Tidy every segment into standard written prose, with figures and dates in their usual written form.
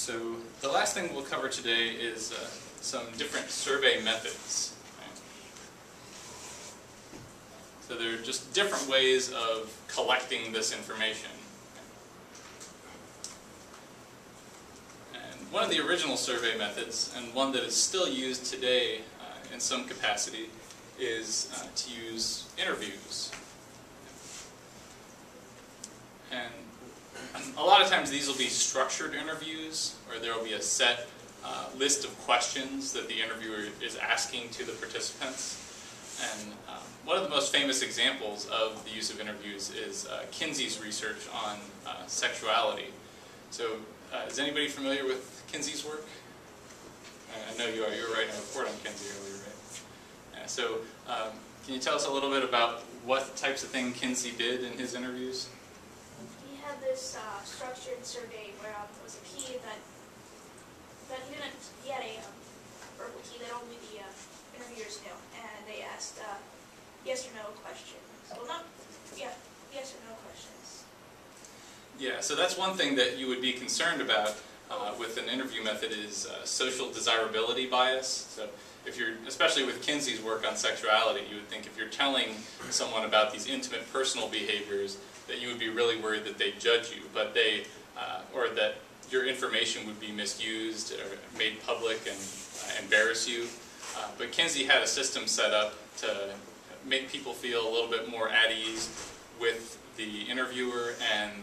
So the last thing we'll cover today is some different survey methods. So there are just different ways of collecting this information. And one of the original survey methods, and one that is still used today in some capacity, is to use interviews. And a lot of times these will be structured interviews, or there will be a set list of questions that the interviewer is asking to the participants. And one of the most famous examples of the use of interviews is Kinsey's research on sexuality. So is anybody familiar with Kinsey's work? I know you are. You were writing a report on Kinsey earlier, right? So can you tell us a little bit about what types of things Kinsey did in his interviews? He had this structured survey where there was a key that he had a verbal key that only the interviewers knew, and they asked yes or no questions. Well, yes or no questions. Yeah, so that's one thing that you would be concerned about with an interview method is social desirability bias. So if you're, especially with Kinsey's work on sexuality, you would think if you're telling someone about these intimate personal behaviors, that you would be really worried that they'd judge you, but they, or that your information would be misused or made public and embarrass you. But Kinsey had a system set up to make people feel a little bit more at ease with the interviewer, and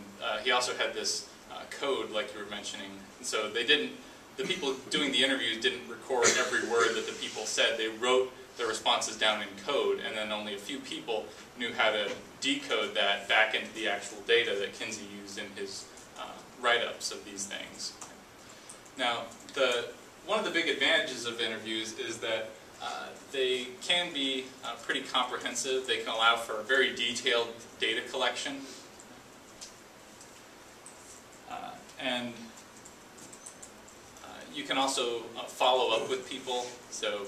he also had this code, like you were mentioning. And so they didn't, the people doing the interviews didn't record every word that the people said. They wrote the responses down in code, and then only a few people knew how to decode that back into the actual data that Kinsey used in his write-ups of these things. Now, one of the big advantages of interviews is that they can be pretty comprehensive. They can allow for a very detailed data collection. And you can also follow up with people. So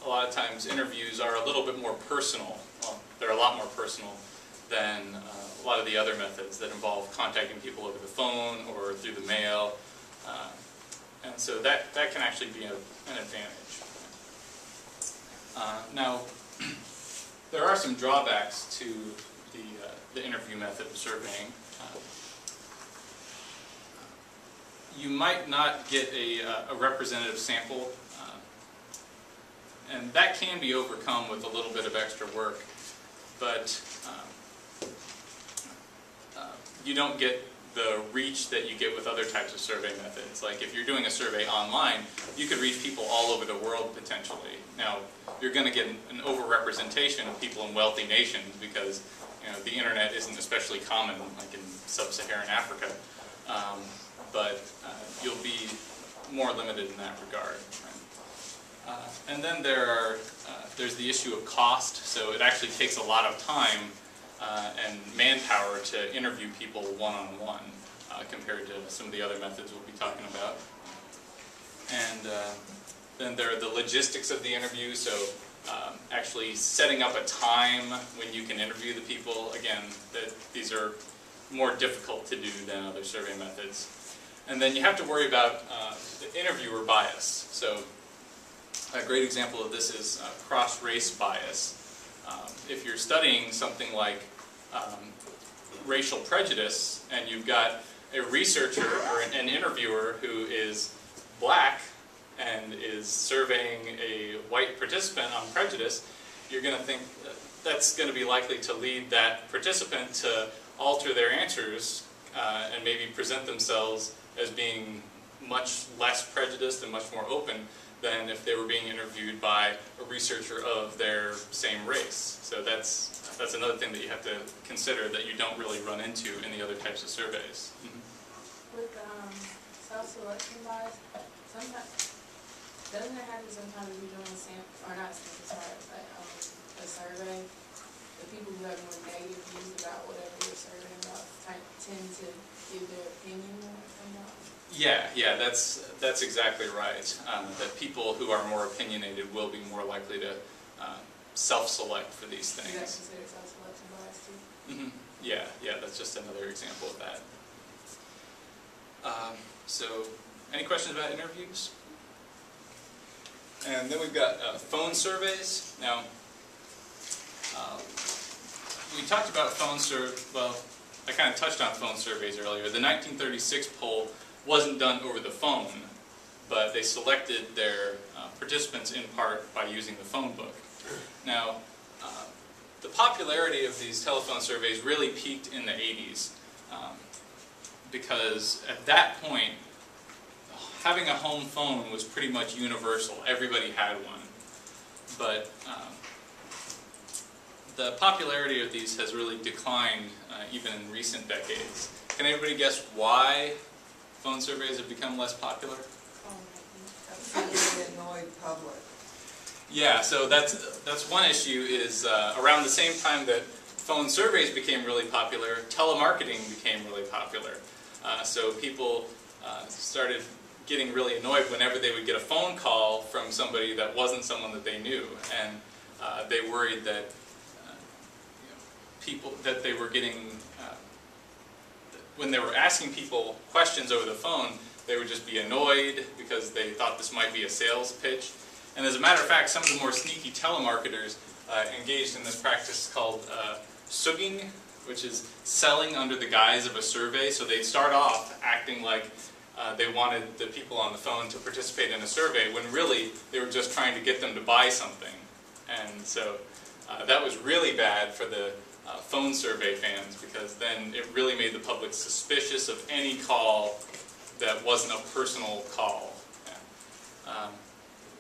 a lot of times interviews are a little bit more personal. Well, they're a lot more personal than a lot of the other methods that involve contacting people over the phone or through the mail. And so that can actually be an advantage. Now, there are some drawbacks to the interview method of surveying. You might not get a representative sample, and that can be overcome with a little bit of extra work, but you don't get the reach that you get with other types of survey methods. Like if you're doing a survey online, you could reach people all over the world potentially. Now, you're going to get an overrepresentation of people in wealthy nations because the internet isn't especially common like in sub-Saharan Africa, but you'll be more limited in that regard. Right? And then there's the issue of cost. So it actually takes a lot of time and manpower to interview people one-on-one compared to some of the other methods we'll be talking about. And then there are the logistics of the interview, so actually setting up a time when you can interview the people. Again, these are more difficult to do than other survey methods. And then you have to worry about the interviewer bias. So a great example of this is cross-race bias. If you're studying something like racial prejudice and you've got a researcher or an interviewer who is black and is surveying a white participant on prejudice, you're going to think that's going to be likely to lead that participant to alter their answers and maybe present themselves as being much less prejudiced and much more open than if they were being interviewed by a researcher of their same race. So that's another thing that you have to consider that you don't really run into in the other types of surveys. With self-selection bias, sometimes doesn't it happen sometimes if you're doing a sample, or not a sample, sorry, but a survey, the people who have more negative views about whatever you're surveying about tend to give their opinion more about? Yeah, that's exactly right. That people who are more opinionated will be more likely to self-select for these things. Is that considered self-selection bias too? Yeah, that's just another example of that. So, any questions about interviews? And then we've got phone surveys. Now, we talked about well, I kind of touched on phone surveys earlier. The 1936 poll wasn't done over the phone, but they selected their participants in part by using the phone book. Now, the popularity of these telephone surveys really peaked in the 80s because at that point, having a home phone was pretty much universal. Everybody had one. But the popularity of these has really declined even in recent decades. Can anybody guess why phone surveys have become less popular? The annoyed public. Yeah, so that's one issue is around the same time that phone surveys became really popular, telemarketing became really popular. So people started getting really annoyed whenever they would get a phone call from somebody that wasn't someone that they knew, and they worried that that they were getting, when they were asking people questions over the phone, they would just be annoyed because they thought this might be a sales pitch. And as a matter of fact, some of the more sneaky telemarketers engaged in this practice called sugging, which is selling under the guise of a survey. So they'd start off acting like they wanted the people on the phone to participate in a survey, when really they were just trying to get them to buy something. And so that was really bad for the phone survey fans, because then it really made the public suspicious of any call that wasn't a personal call. Yeah.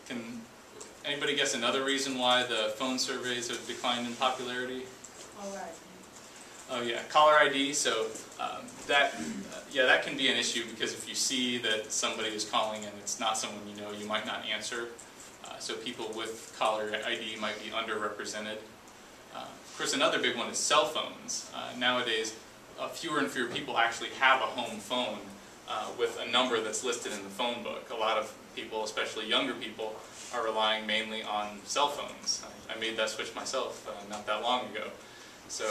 Can anybody guess another reason why the phone surveys have declined in popularity? Caller ID. Oh yeah, caller ID. So that can be an issue, because if you see that somebody is calling and it's not someone you know, you might not answer. So people with caller ID might be underrepresented. Of course, another big one is cell phones. Nowadays, fewer and fewer people actually have a home phone with a number that's listed in the phone book. A lot of people, especially younger people, are relying mainly on cell phones. I made that switch myself not that long ago. So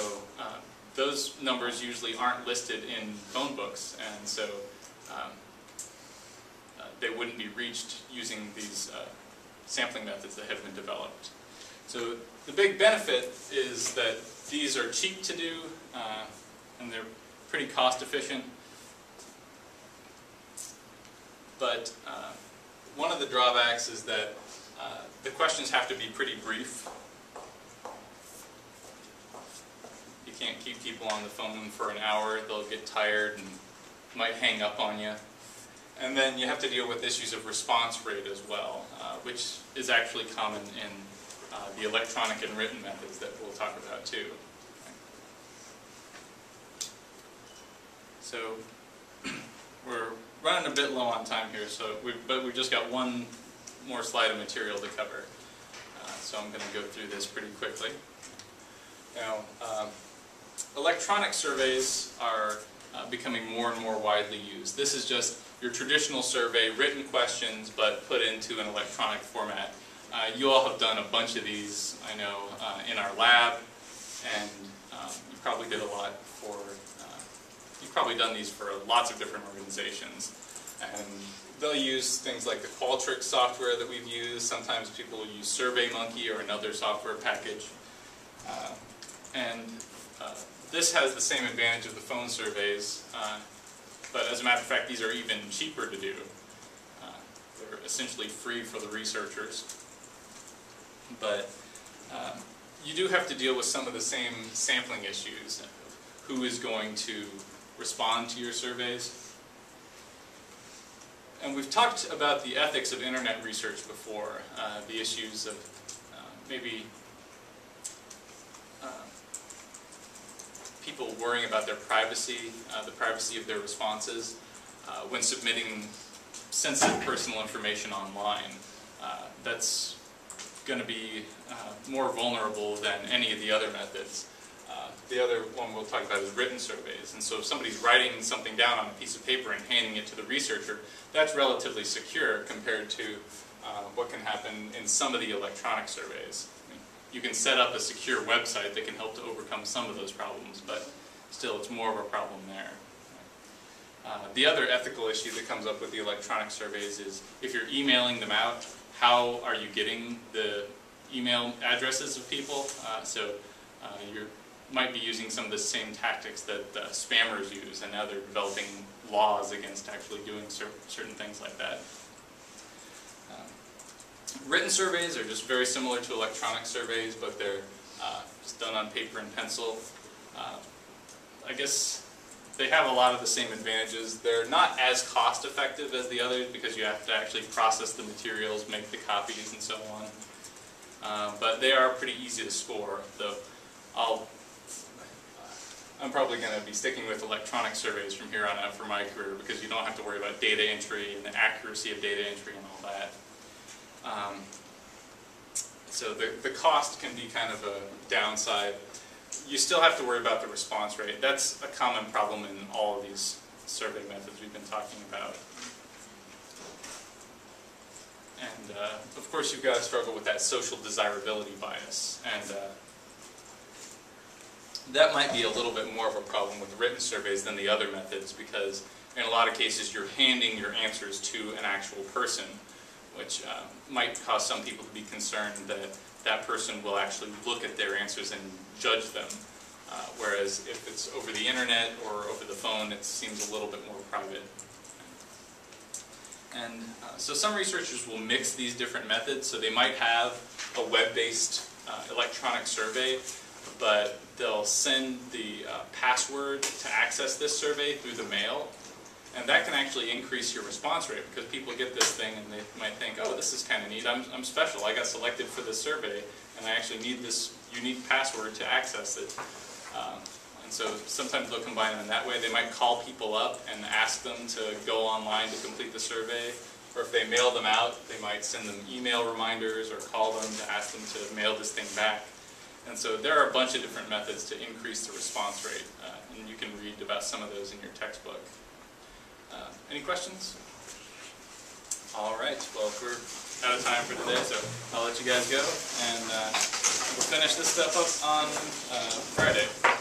those numbers usually aren't listed in phone books, and so they wouldn't be reached using these sampling methods that have been developed. So the big benefit is that these are cheap to do, and they're pretty cost efficient. But one of the drawbacks is that the questions have to be pretty brief. You can't keep people on the phone for an hour. They'll get tired and might hang up on you. And then you have to deal with issues of response rate as well, which is actually common in the electronic and written methods that we'll talk about too. So we're running a bit low on time here, but we've just got one more slide of material to cover. So I'm going to go through this pretty quickly. Now, electronic surveys are becoming more and more widely used. This is just your traditional survey, written questions, but put into an electronic format. You all have done a bunch of these, I know, in our lab, and you probably did a lot for, you've probably done these for lots of different organizations. And they'll use things like the Qualtrics software that we've used. Sometimes people will use SurveyMonkey or another software package. This has the same advantage of the phone surveys, but as a matter of fact, these are even cheaper to do. They're essentially free for the researchers. But you do have to deal with some of the same sampling issues. Who is going to respond to your surveys? And we've talked about the ethics of internet research before, the issues of maybe people worrying about their privacy, the privacy of their responses, when submitting sensitive personal information online. That's going to be more vulnerable than any of the other methods. The other one we'll talk about is written surveys. And so if somebody's writing something down on a piece of paper and handing it to the researcher, that's relatively secure compared to what can happen in some of the electronic surveys. I mean, you can set up a secure website that can help to overcome some of those problems, but still it's more of a problem there. The other ethical issue that comes up with the electronic surveys is if you're emailing them out, how are you getting the email addresses of people? You might be using some of the same tactics that spammers use, and now they're developing laws against actually doing certain things like that. Written surveys are just very similar to electronic surveys, but they're just done on paper and pencil. I guess they have a lot of the same advantages. They're not as cost effective as the others because you have to actually process the materials, make the copies, and so on. But they are pretty easy to score, though I'm probably going to be sticking with electronic surveys from here on out for my career because you don't have to worry about data entry and the accuracy of data entry and all that. So the cost can be kind of a downside. You still have to worry about the response rate. That's a common problem in all of these survey methods we've been talking about. And of course you've got to struggle with that social desirability bias. And that might be a little bit more of a problem with written surveys than the other methods because in a lot of cases you're handing your answers to an actual person, which might cause some people to be concerned that that person will actually look at their answers and judge them. Whereas if it's over the internet or over the phone, it seems a little bit more private. And so some researchers will mix these different methods. So they might have a web-based electronic survey, but they'll send the password to access this survey through the mail. And that can actually increase your response rate because people get this thing and they might think, oh, this is kind of neat. I'm special. I got selected for this survey and I actually need this unique password to access it. And so sometimes they'll combine them in that way. They might call people up and ask them to go online to complete the survey. Or if they mail them out, they might send them email reminders or call them to ask them to mail this thing back. And so there are a bunch of different methods to increase the response rate. And you can read about some of those in your textbook. Any questions? All right, well, we're out of time for today, so I'll let you guys go, and we'll finish this stuff up on Friday.